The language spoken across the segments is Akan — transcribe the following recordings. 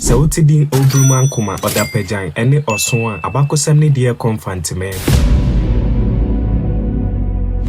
Se wote din Obruman Kuma Odapejan ene Oson a Abankesem ne de konfantime.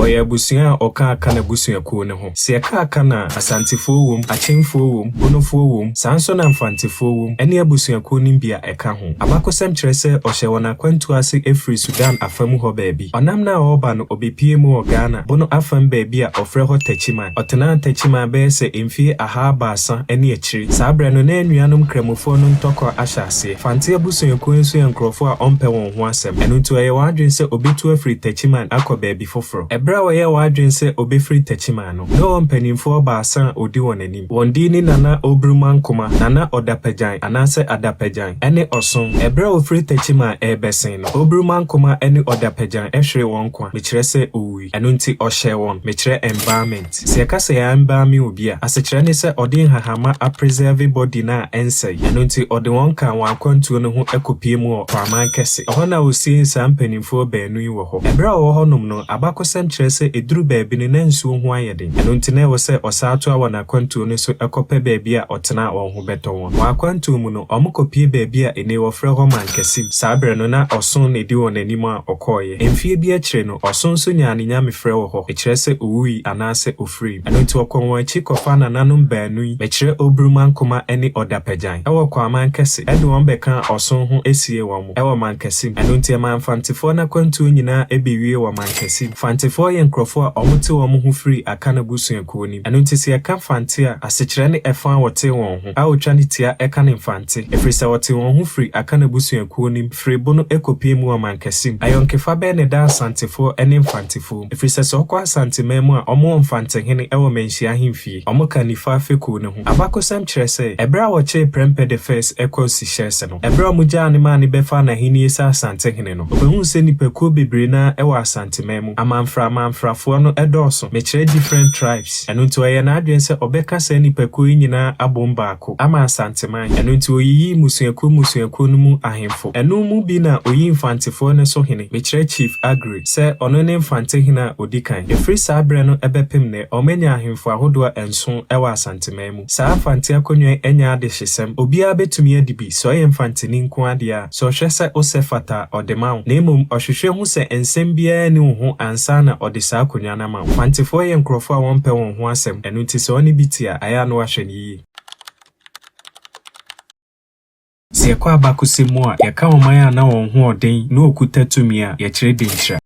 Oya busuya oka Akan busuya ko ne ho. Se ka Akan asantefo wom, achemfo wom, bonofo wom, sanso na mfantefo wom, ene abusuya ko nimbia eka ho. Abankesem kyerɛ sɛ ɔhyɛ wɔn akwantu ase efiri Sudan afamu hɔ baabi. Ɔnam na ɔba no obepie mu wɔ Ghana, bono afam baabi a ɔfrɛ hɔ Techiman. Ɔtena Techiman bɛyɛ sɛ emfie ahabaasa ene akyiri. Saa brɛ no na anuanom kramofo no ntɔkɔ ahyɛ ase. Fante abusuya ko nso yɛ nkrɔfo a ɔmpɛ wɔn ho asɛm. Ɛno nto ɛyɛ wadwen sɛ obetu afiri Techiman akɔ baabi foforo. Bra ye wadwen se obefri Techiman no. No mpanimfo baasa odi won anim. Wondi ni Nana Obruman Kuma, Nana Odapejan, anase Adapejan, ene Oson. Ebra ofri Techiman besen no. Obruman Kuma ene Odapejan ehwere won kwa. Mekyerɛ sɛ owi. Ɛno nti ɔhyɛ won. Mekyerɛ environment. Se ka sɛ ya environment obi a. Asekyerɛ ne sɛ ɔde hahama a preserve body na ensɛ. Ɛno nti ɔde won kan won akwantuo no ho ekopie mu wɔ Amankessim. Ɔhɔ na osi nsa mpanimfo baanu yi wɔ hɔ. Ebra wɔ hɔ nom no Abankesem kyerɛ sɛ eduru baabi ne na nsuo ho ayɛden. Ɛno nti na ɛwɔ sɛ ɔsaato a wɔ n'akwantuo no so ɛkɔpɛ baabi a ɔtena wɔn ho bɛtɔ wɔn. Wɔ akwantuo mu no ɔmo kɔpie baabi a ene wɔfrɛ hɔ Mankessim. Saa brɛ no na ɔson na edi wɔn anim a ɔkɔɔyɛ. Emfie bi akyire no ɔson so nya ne nyame frɛ wɔ hɔ. Ɛkyerɛ sɛ owui anaasɛ ofiri. Ɛno nti ɔkɔ wɔn akyi kɔfa nananom baanu yi. Mekyerɛ Obruman Kuma ɛne Odapejan. Ɛwɔ kɔ Amankessim. Ɛde wɔn bɛka ɔson ho esie wɔn mo. Ɛwɔ Mankessim. Ɛno nti ɛma mfantefoɔ n'akwantuo nyinaa ebewie wɔ Mankessim. Fantefoɔ yɛ nkrɔfo a ɔmote wɔn ho free Akan busuakuo nim. Ɛno nti sɛ ɛka Fante a asekyerɛ ne ɛfa wɔte wɔn ho. A otwa ne tia ɛka ne Fante. Ɛfiri sɛ wɔte wɔn ho free Akan busuakuo nim. Free bono ekopie mu wɔ Mankessim. Ayɔnkefa bɛ ne da asantefoɔ ɛne mfantefo. Ɛfiri sɛ sɛ ɔkɔ asantema mu a ɔmo mfantehene ɛwɔ menhyia hemfie. Ɔmo ka nifa afekuo ne ho. Abankesem kyerɛ sɛ ɛbra a wɔkyerɛ Prempeh the First ɛkɔ Sihyɛse no. Ɛbra a ɔmo gyaa ne ma ne bɛfa na henie sɛ asantehene no. Obehu sɛ nipakuo bebree na ɛwɔ asantema mu. Amanfrafoɔ no ɛdɔɔso. Mekyerɛ different tribes. Ɛno nti ɔyɛ n'adwen sɛ ɔbɛka sɛ nipakuo yi nyinaa abom baako ama asanteman. Ɛno nti oyiyi musuakuo no mu ahemfo. Ɛno mu bi na oyi mfantefoɔ ne so hene. Mekyerɛ Chief Agri sɛ ɔno ne mfantehene a odi kan. Efiri saa brɛ no ɛbɛpem ne ɔmanya ahemfo ahodoɔ enso ɛwɔ asanteman mu. Saa mfante akonnwa enya ade hyesɛm. Obiara betumi adi bi sɛ ɔyɛ mfanteni nko ade a sɛ ɔhwɛ sɛ ɔsɛ fata ɔde ma wo. Na mmom ɔhwehwɛ ho sɛ ensɛm biara ne wo ho ansa na ɔde saa akonnwa na ma wo. Fantefoɔ yɛ nkrɔfo a wɔmpɛ wɔn ho asɛm. Ɛno nti sɛ ɔne bi ti a aya no ahwɛ ne yie. Se yɛkɔ Abankessim mu a yɛka ɔman a na wɔn ho ɔden na okuta tumi a yɛkyerɛ Denkyira.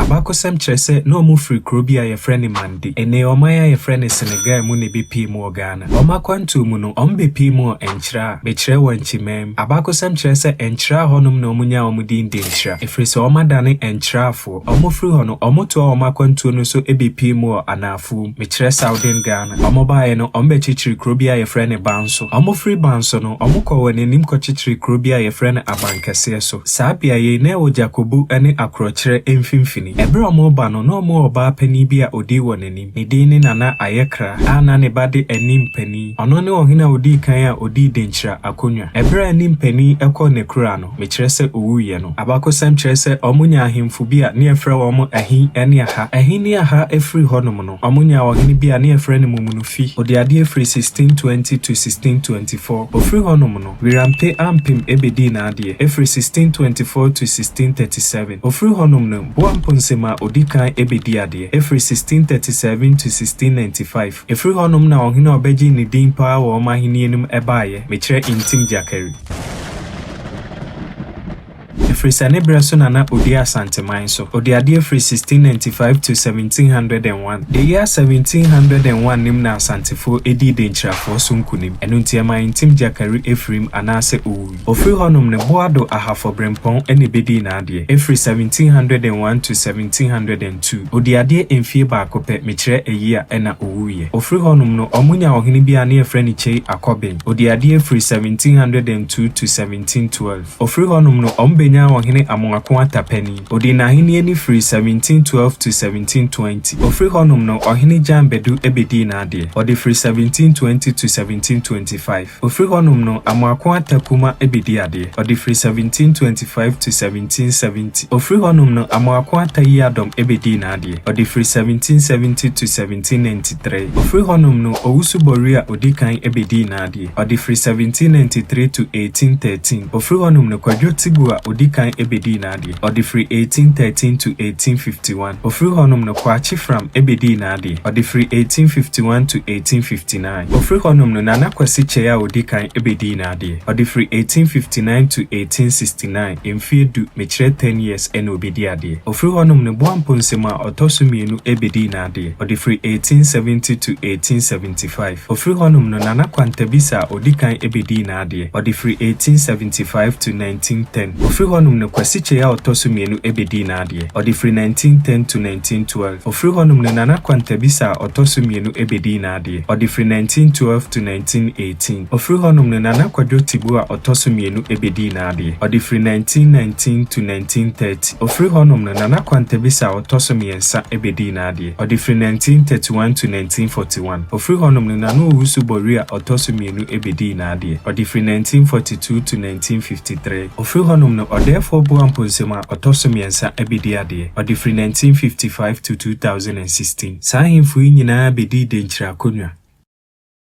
Abankesem kyerɛ sɛ na ɔmo firi kuro bi a yɛfrɛ ne Mande. Ene ɔman a yɛfrɛ ne Senegal mu ne bepie mu wɔ Ghana. Ɔmo akwantuo mu no ɔmo bepie mu wɔ Enkyira a mekyerɛ wɔ Nkyimam. Abankesem kyerɛ sɛ Enkyira hɔnom na ɔmo nya ɔmo din Denkyira. Ɛfiri sɛ ɔmo adane Enkyirafoɔ. Ɔmo firi hɔ no ɔmo toa ɔmo akwantuo no so ebepie mu wɔ Anaafo. Mekyerɛ Southern Ghana. Ɔmo baeɛ no ɔmo bɛkyekyere kuro bi a yɛfrɛ ne Banso. Ɔmo firi Banso no ɔmo kɔ wɔ n'anim kɔkyekyere kuro bi a yɛfrɛ ne Abankeseso. Saa beaeɛ na ɛwɔ Jakobu ɛne akorɔkyerɛ mfimfini. Ebra ɔmo ba no na ɔmo ɔbaa pani bi a odi wɔ n'anim. Ne din ne Nana Ayekra a na ne ba de anim pani. Ɔno ne ɔhene a odi kan a odi Denkyira akonnwa. Ebra anim pani ɛkɔ ne kura no mekyerɛ sɛ owuye no. Abankesem kyerɛ sɛ ɔmo nya ahemfo bi a ne yɛfrɛ wɔn ahin ɛne aha. Ahin ne aha efiri hɔnom no ɔmo nya ɔhene bi a ne yɛfrɛ ne Mumunufi. Odi ade efiri 1620 to 1624. Ofiri hɔnom no Wirampe ampem ebedi na ade efiri 1624 to 1637. Ofiri hɔnom no Boamponsema odi kan ebedi ade efiri 1637 to 1695. Efiri hɔnom na ɔhene ɔbɛgye ne din paa wɔ ɔmo ahenie nim ɛbaayɛ. Mekyerɛ Intim Jakari. Efiri sɛ ne brɛ so na odi asanteman so. Odi ade efiri 1695 to 1701. The year 1701 nim na asantefo edi Denkyirafoɔ so nkunim. Ɛno nti ɛma Intim Jakari efirim anaasɛ owu. Ofiri hɔnom ne Boado ahafo brempɔn ɛne bedi na ade efiri 1701 to 1702. Odi ade emfie baako pɛ mekyerɛ eyi a ɛna owuye. Ofiri hɔnom no ɔmo nya ɔhene bi a ne yɛfrɛ ne Kyei Akɔben. Odi ade efiri 1702 to 1712. Ofiri hɔnom no ɔmo benya ɔhene Amoako Atapani. Odi n'ahene ani free 1712 to 1720. Ofiri hɔnom no ɔhene Jambedu ebedi n'adeɛ. Ɔde free 1720 to 1725. Ofiri hɔnom no Amoako Atakuma ebedi adeɛ. Ɔde free 1725 to 1770. Ofiri hɔnom no Amoako Atayiyadom ebedi n'adeɛ. Ɔde free 1770 to 1793. Ofiri hɔnom no Owusu Boria Odikan ebedi n'adeɛ. Ɔde free 1793 to 1813. Ofiri hɔnom no Kwadwo Tigua Odikan ebedi n'adeɛ. Ɔde free 1813 to 1851. Ofiri hɔnom no Kwachi Fram ebedi n'adeɛ. Ɔde free 1851 to 1859. Ofiri hɔnom no Nana Kwasi Kyea Odikan ebedi n'adeɛ. Ɔde free 1859 to 1869. Mfie du mekyerɛ 10 years ɛna obedi adeɛ. Ofiri hɔnom no Boamponsem a ɔtɔ mienu ebedi n'adeɛ. Ɔde free 1870 to 1875. Ofiri hɔnom no Nana Kwantabisa Odikan ebedi n'adeɛ. Ɔde free 1875 to 1910. Ofiri hɔnom no Kwasi Kyea ɔtɔ mienu ebedi n'adeɛ. Ɔde free 1910 to 1912. Ofiri hɔnom no Nana Kwantabisa ɔtɔ mienu ebedi n'adeɛ. Ɔde free 1912 to 1918. Ofiri hɔnom no Nana Kwadwo Tibua ɔtɔ mienu ebedi n'adeɛ. Ɔde free 1919 to 1930. Ofiri hɔnom no Nana Kwantabisa ɔtɔ miensa ebedi n'adeɛ. Ɔde free 1931 to 1941. Ofiri hɔnom no Nana Owusu Boria ɔtɔ mienu ebedi n'adeɛ. Ɔde free 1942 to 1953. Ofiri hɔnom no Ɔdɛɛfo Boamponsem a ɔtɔ miensa ebedi adeɛ. Ɔde free 1955 to 2016. Saa ahemfo yi nyinaa bedi Denkyira konwa.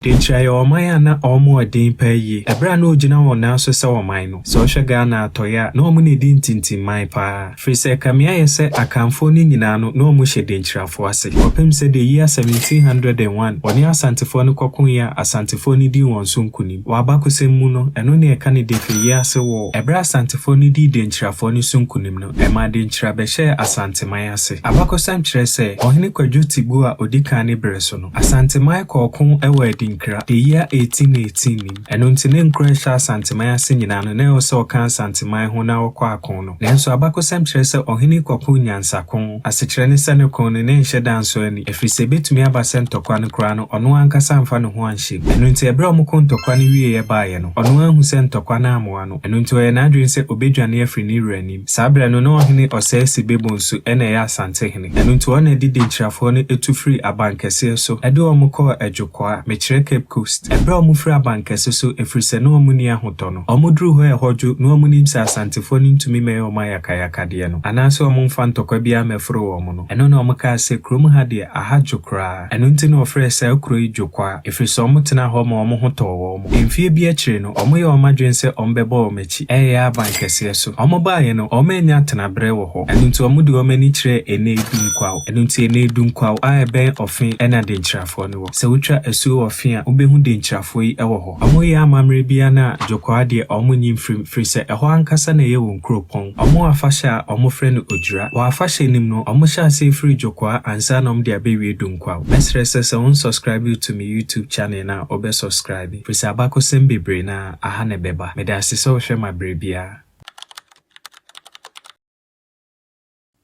Denkyira yɛ ɔman a na ɔmo ɔden pa yie. Ɛbra na ogyina wɔn nan so sɛ ɔman no. Sɛ ɔhwɛ Ghana atɔyɛ a na ɔmo na edi ntintimman paa. Firi sɛ kamea yɛ sɛ akanfo ne nyinaa no na ɔmo hyɛ Denkyirafo ase. Ɔpem sɛ the year 1701 wɔne asantefoɔ no kɔko yi a asantefoɔ no di wɔn so nkunim. Wɔ abakɔsɛm mu no ɛno ne ɛka ne de Feyiase wɔ. Ɛbra asantefoɔ no di Denkyirafoɔ no so nkunim no ɛma Denkyira bɛhyɛ asanteman ase. Abakɔsɛm kyerɛ sɛ ɔhene Kwadwo Tibu a odikan ne bere so no asanteman kɔɔko ɛwɔ Denkyira the year 1818 nim. Ɛno nti ne nkura hyɛ asanteman ase nyinaa no na ɛwɔ sɛ ɔka asanteman ho na ɔkɔ akon no. Nanso abakɔsɛm kyerɛ sɛ ɔhene kɔko nyansakon asekyerɛ ne sɛ ne kon no ne nhyɛ danso ani. Ɛfiri sɛ betumi aba sɛ ntɔkwa no koraa no ɔno ankasa mfa ne ho anhyɛ. Ɛno nti ɛbrɛ ɔmo kɔ ntɔkwa no wie yɛbaeɛ no ɔno ahu sɛ ntɔkwa no amoa no. Ɛno nti ɔyɛ n'adwene sɛ obedwane afiri ne wura anim. Saa berɛ no na ɔhene Ɔsɛe Bebo nso ɛna ɛyɛ asantehene. Ɛno nti ɔna ɛde Denkyirafoɔ no etu firi Abankeseso ɛde ɔmo kɔ Jukwaa mekyerɛ Cape Coast. Ɛbrɛ ɔmo firi Abankeseso ɛfiri sɛ na ɔmo ni ahotɔ no. Ɔmo duru hɔ ɛhɔdwo na ɔmo nim sɛ asantefoɔ no ntumi mɛyɛ ɔmo ayakayakadeɛ no. Anaasɛ ɔmo mfa ntɔkwa bi amɛforo wɔn no. Ɛno na ɔmo kaa sɛ kurom ha deɛ aha dwo koraa. Ɛno nti na ɔfrɛ sɛ kuro yi Jukwaa ɛfiri sɛ ɔmo tena hɔ ma ɔmo ho tɔɔ wɔn. Mfie bi akyire no ɔmo yɛ ɔmo adwene sɛ ɔmo bɛbɔ ɔmo akyi ɛyɛ Abankeseso. Ɔmo baeɛ no ɔmo anya tenaberɛ wɔ hɔ. Ɛno nti ɔmo de ɔmo ani kyerɛ Enedu Nkwaw. Ɛno nti Enedu Nkwaw a ɛbɛn ɔfe ɛna Denkyirafoɔ no wɔ. Sɛ wotwa asuo ɔfe a wobɛhu Denkyirafoɔ yi ɛwɔ hɔ. Ɔmo yɛ amammerɛ bia na Jukwaa deɛ ɔmo nyim firi sɛ ɛhɔ ankasa na ɛyɛ wɔn kuropɔn. Ɔmo afahyɛ a ɔmo frɛ no Odwira. Wɔ afahyɛ nim no ɔmo hyɛ ase firi Jukwaa ansa na ɔmo de abɛwie Du Nkwaw. Mɛsrɛ sɛ wɔn subscribe to me YouTube channel na ɔbɛ subscribe. Firi sɛ abakɔsɛm bebree na aha na ɛbɛba. Mede ase sɛ wohwɛ ma berɛ biara.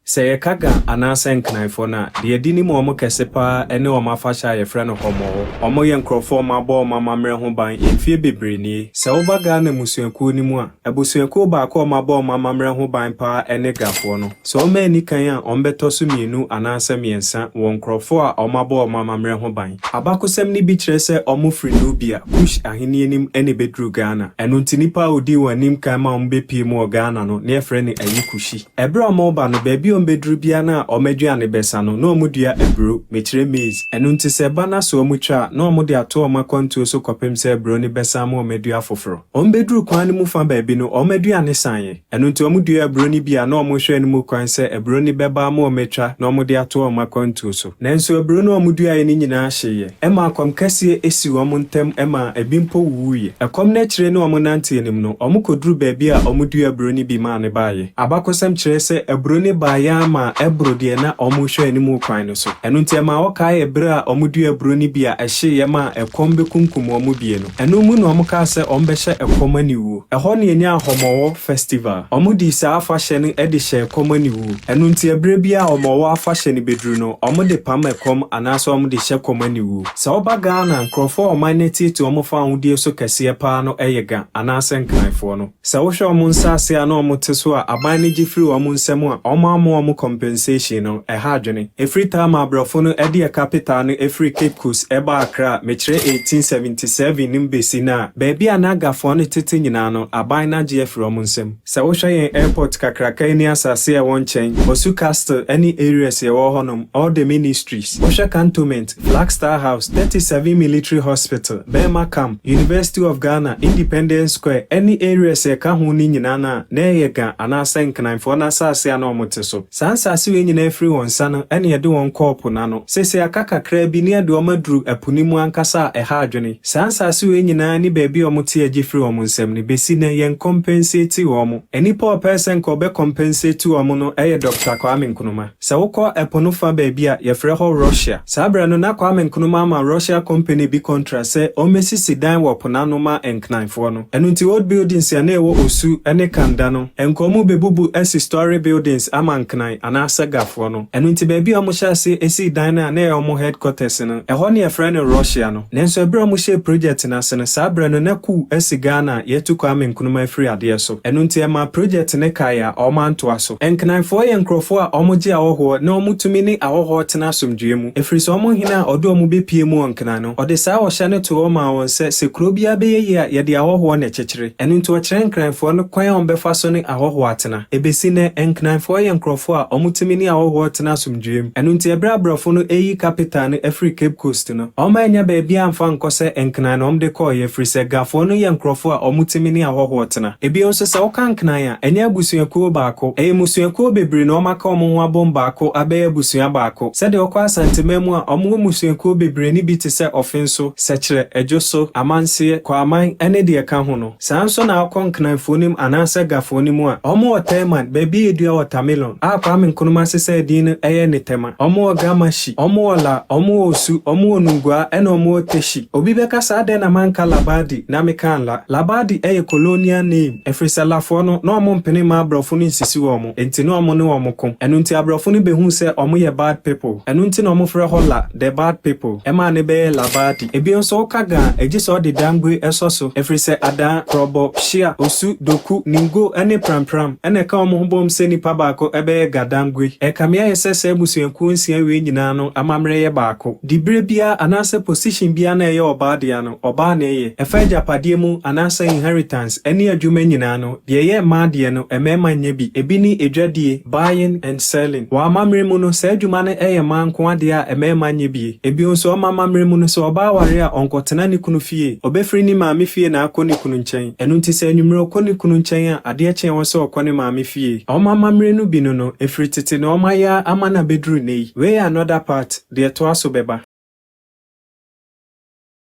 Sɛ yɛka ga anaasɛ nknaifo na deɛ di ni mu ɔmo kɛse paa ɛne ɔmo afahyɛ a yɛfrɛ no hɔmɔ. Ɔmo yɛ nkurɔfoɔ ɔmo abɔ ɔmo amammerɛ ho ban mfie bebree nie. Sɛ woba Ghana musuakuo ni mu a abusuakuo baako ɔmo abɔ ɔmo amammerɛ ho ban paa ɛne gafoɔ no. Sɛ ɔmo ani kan a ɔmo bɛtɔ so mienu anaasɛ miɛnsa wɔ nkurɔfoɔ a ɔmo abɔ ɔmo amammerɛ ho ban. Abakɔsɛm ni bi kyerɛ sɛ ɔmo firi Nubia Kush ahenni anim ɛne bɛduru Ghana. Ɛno nti nipa a odi wɔn anim kan ma ɔmo bɛpie mu wɔ Ghana no ne yɛfrɛ no ayi Kushi. Ɛbrɛ ɔmo ba no baabi bedru bia na omeduane besa no na omudua ebro mekyere maize eno nti se ba na so omutwa na omude ato omakontuo so kopem se ebro ni besa ma omedua foforo ombedru kwan ni mu fa baabi no omeduane sanye eno nti omudua ebro ni bia na omuhwe ni mu kwan se ebro ni beba ma ometwa na omude ato omakontuo so nanso ebro na omudua ye ni nyina hyeye ema akomkase esi omuntem ema ebimpo wuye ekom na kyere na omunante enim no omukodru baabi a omudua ebro ni bi ma ne baaye abakosam kyere se ebro ni baaye ayama ebro de na omo hwe animu kwan no so eno nti ma woka ebre a omo du ebro ni bia ehye yema ekombe kunkum omo bie no eno mu no omo ka se ombe hye ekomani wu eho ne enya ahomowo festival omo di sa afa hye ne ede hye ekomani wu eno nti ebre bia omowo afa hye ne bedru no omo de pam ekom anaso omo de hye komani wu sa oba Ghana nkrofo omaneti to omo fa ahudie so kese pa no eyega anase nkranfo no sa wo hwe omo nsase a na omo teso a aban ne gifiri omo nsem a omo compensation no ha adwene every time abrofo no ede capital no every Cape Coast eba Accra mechire 1877 nimbesi na baby anagafo no tete nyina no aban na gifiri omo nsem sa wo hwe yen airport kakraka ni asase a won chen Osu Castle any areas ye wo honom all the ministries wo hwe cantonment Flagstaff House 37 military hospital Bema Camp University of Ghana Independence Square any areas ye ka ho ni nyina na yega anase nknanfo na asase ana omote so sansase we nyina free won sa no ene ye de won kopo na no sese akakakra bi ne de omaduru apunimu ankasa ha adwene sansase we nyina ni baabi omote agi free won nsem ne besi na yen compensate wo any poor person ko be compensate wo no Dr. Kwame Nkrumah sa wokọ epono fa baabi a ye frɛ ho Russia sabra no na Kwame Nkrumah ma Russia company bi contract se o mesisi dan wo ponano ma enknanfo no eno nti old buildings ya na ewo Osu ene Kanda no enkomu bebubu story buildings ama nknan anasa gafo no eno nti baabi omo hye ase esi dan na na omo headquarters no eho ne ye frɛ no Russia no nenso ebra omo hye project na se no sabra no na ku esi Ghana ye tu Kwame Nkrumah free ade so eno nti ma project ne kaya omo anto aso enknanfo ye nkrofo a omo gi awoho na omo tumi ni awoho tena somdwe mu efiri so omo hina odo omo bepie mu onknan no ode sa wo hye ne to ma won se sekro bia be ye ye de awoho na kyekere eno nti o kyerɛ nkranfo no kwan on befa so ne awoho atena ebesi ne enknanfo ye nkrofo a omo tumi ni awoho tena somdwe mu eno nti ebra brafo no eyi capital ne Africa Cape Coast no omo anya ba bia amfa nkose enknan no omde call ye free se gafo no ye nkrofo a omo tumi ni awoho tena ebi onso se woka nknan a enya busuakuo baako musuakuo bebre no maka omo ho abom baako abeye busua baako se de okwa Asante mu a omo musuakuo bebre ni bi te se offenso sekire ejoso amanse kwaman ene de ka ho no sanso na akọ nknanfo nim anase gafo nim a omo Techiman baby edua watermelon a Kwame Nkrumah sese din eye ne tema omo gamashi omo la omo Osu omo onungwa ene omo teshi obi beka sa de na manka labadi na mekan labadi eye colonial name efrisa lafo no na omo mpene ma abrofo no nsisi wo mo enti no omo ne omo kom enu nti abrofo no behu se omo ye bad people enu nti no omo frɛ hola the bad people ema ne be labadi ebi nso kaga ejiso de dangwe esoso efrise ada krobo shia Osu doku ningo ene prampram ene ka omo hobom se nipa baako ebe gadangwe ekamia yesese ebusuanku nsia we nyina no amamre ye baako dibre bia anase position bia na ye obaade no oba na ye efa japade mu anase inheritance ene adwuma nyina no de ye maade no emema nya bi ebi ni edwadie buying and selling wa amamre mu no se adwuma na eye manko ade a emema nya bi ebi nso amamre mu no so oba ware a onkotena ni kunu fie obefri ni maame fie na akoni kunu nchen enu nti se anwumre okoni kunu nchen a ade chen wo se okoni maame fie omamamre no bi no efri tete no omaya amana bedru nei we another part de to aso beba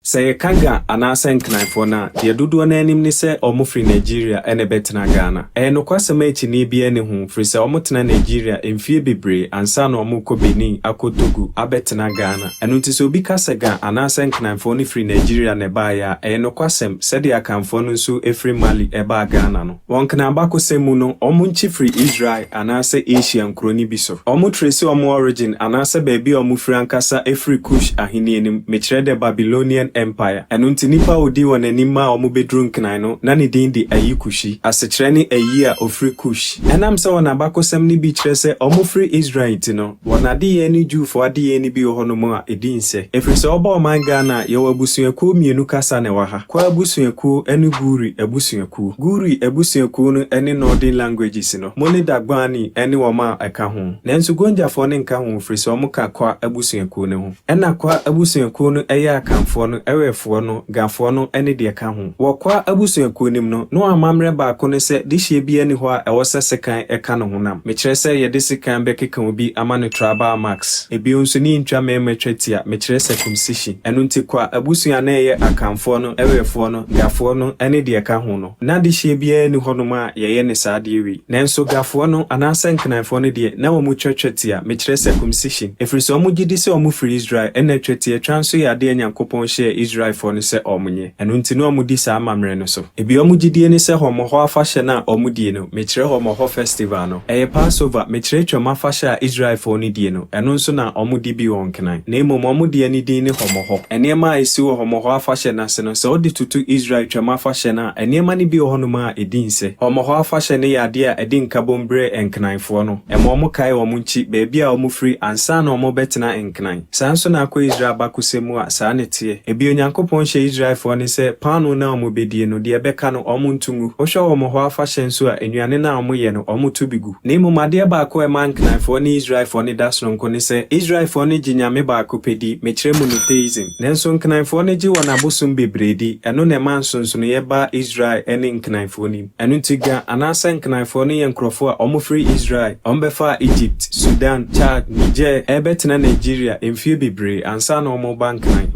Say kanga anasa nknanfo na de dodo na anim ni se omo free Nigeria ene betena Ghana no kwasema echi ni bia ne hu free se omo tena Nigeria emfie bebre ansa na omo ko Benin akotogu abetena Ghana eno nti so bi kasega anasa nknanfo ni free Nigeria ne ba ya no kwasem se de akanfo no nso efree Mali eba Ghana no wonkna abakosemu no omo nchi free Israel anasa Asia nkroni bi so omo trace omo origin anasa baby omo free ankasa efree Kush ahini enim mechire de Babylonian Empire eno nti nipa odi won anima omo bedru nknan no na ne din di ayikushi asechire ne ayi a ofri kush enam se won abakosem ni bi kire se omo free Israel ti no won ade ye ni Jewfo ade ye ni bi ho no mu a edin se efri se oba oman Ghana ye wabusuaku mienu kasa ne wa ha kwa abusuaku ene guri abusuaku no ene northern languages no moni dagbani ene wo ma aka ho nenso gonjafo ne nka ho free se omo ka kwa abusuaku ne ho ena kwa abusuaku no eye akanfo no ewefo no gafo no ene de ka ho wokwa abusuakuo nim no amamre ba ko ne se de hye bi ani ho a ewo se sekan eka no honam me kire se ye de sekan be keka obi ama ne tribal max ebi onso ni ntwa me twatia me kire circumcision eno nti kwa abusua na ye akanfo no ewefo no gafo no ene de ka ho no na de hye bi ani ho no ma ye ne saade wi nanso gafo no anasa nkanafo no de na wo mu twatia me kire circumcision efriso mu gidi se omu free Israel ene twatia twanso ya de Nyankopon hye Israel for no se omunye eno nti no omu di sa amamre no so ebi omu gidi ni se homo ho afahye na omu die no me kire homo ho festival no eye Passover me kire twama afahye a Israel for ni die no eno nso na omu di bi won kenan na emom omu die ni din ni homo ho enema esi wo homo ho afahye na se no se odi tutu Israel twama afahye na enema ni bi wo no ma edin se homo ho afahye ne ya de a edin kabombre enkenanfo no emom kai wo mu nchi beebia omu free ansa na omu betena enkenan sanso na akwa Israel bakusemu a sa ne tie ebi Onyankopon hye Israel for ni se panu na omu bedie no de beka no omu ntungu ohwe wo mo ho afahye nso a enuane na omu ye no omu tubigu na imumade ba ko emankan for ni Israel for ni dasno nko ni se Israel for ni ginyame ba ko pedi me kire monotheism nenso nkan for ni gi wona bosum bebredi eno ne manso no ye ba Israel ene nkan for ni eno ntiga anasa nkan for ni ye nkrofo a omu free Israel ombefa Egypt Sudan Chad Niger ebetena Nigeria emfie bebre ansa na omu bankan